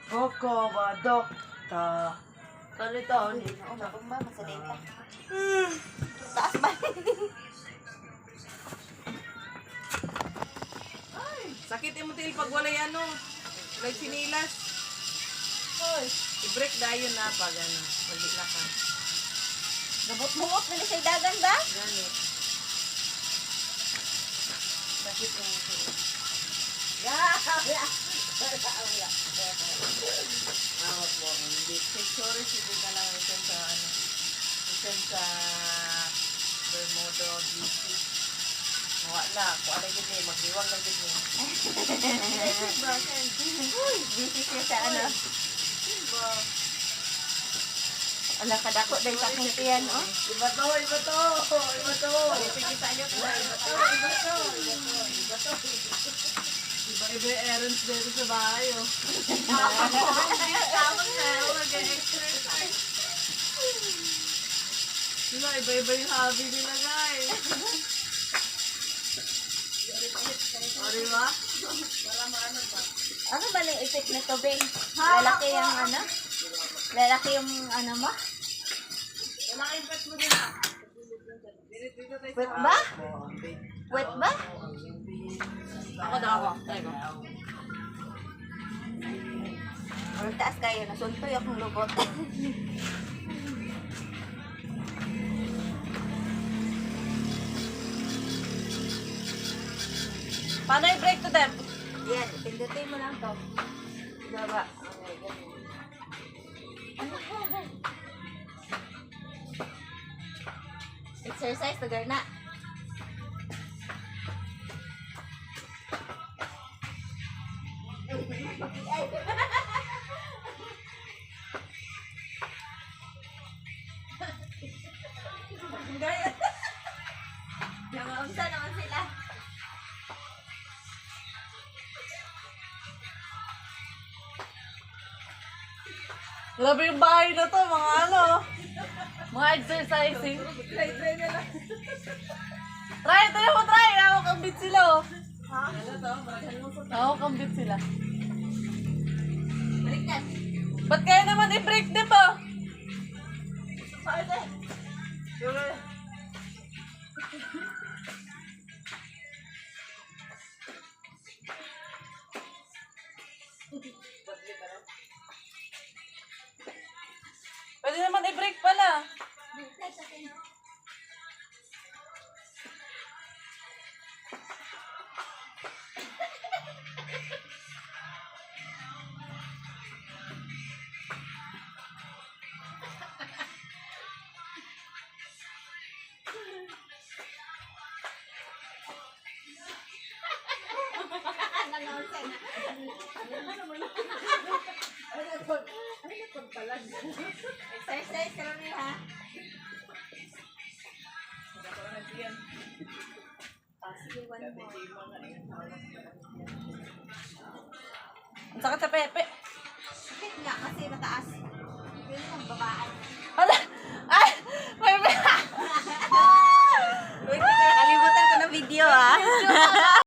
Koko ba dokta? Kalito ni. Kung ba, masalit ka. Taas ba? Ay, sakit yung mutil pag wala ano. Like sinilas. Hoy, I-break dayon na pag ano. Wali na ka. Gabot-buot nila sa dagan ba? Ganit. sakit yung mutil. Awat mo. Hindi. Sorry, hindi ka lang isan sa ano. Isan sa Bermudo, DC. Mawa na. Kung ano yun eh. Mag-iwag lang din eh. Busy siya sa ano. Ala kadako dahil sa akong tiyan, oh. Iba to, iba to. Iba to. Pagkita nyo ka. Iba-iba yung errands dito sa bahay, oh. Tawag na. Mag-exercise. Sila, iba-iba yung hobby nila, guys. Ari ba? Ano ba yung effect nito, Bing? Lalaki yung ano? Lalaki yung ano mo? Wet ba? Wet ba? Ako daw ako. Try ko. Ang taas kayo, nasuntoy akong lubot. Paano i-break to them? Yan, pindutin mo lang to. Baba. Okay, ganun. Ano ba? Exercise, tagar na. Unsa naman sila? Grabe yung bahay na to, mga ano. Mga exercising. Try na lang. Try, tayo mo try. Ako kambit sila, oh. Ano to? Ako kambit sila. Baliktad. Ba't kaya naman i-break din ba? Pwede naman i-break pala. Exercise ka rin ha. Sige, one more. Ang sakit sa pepe.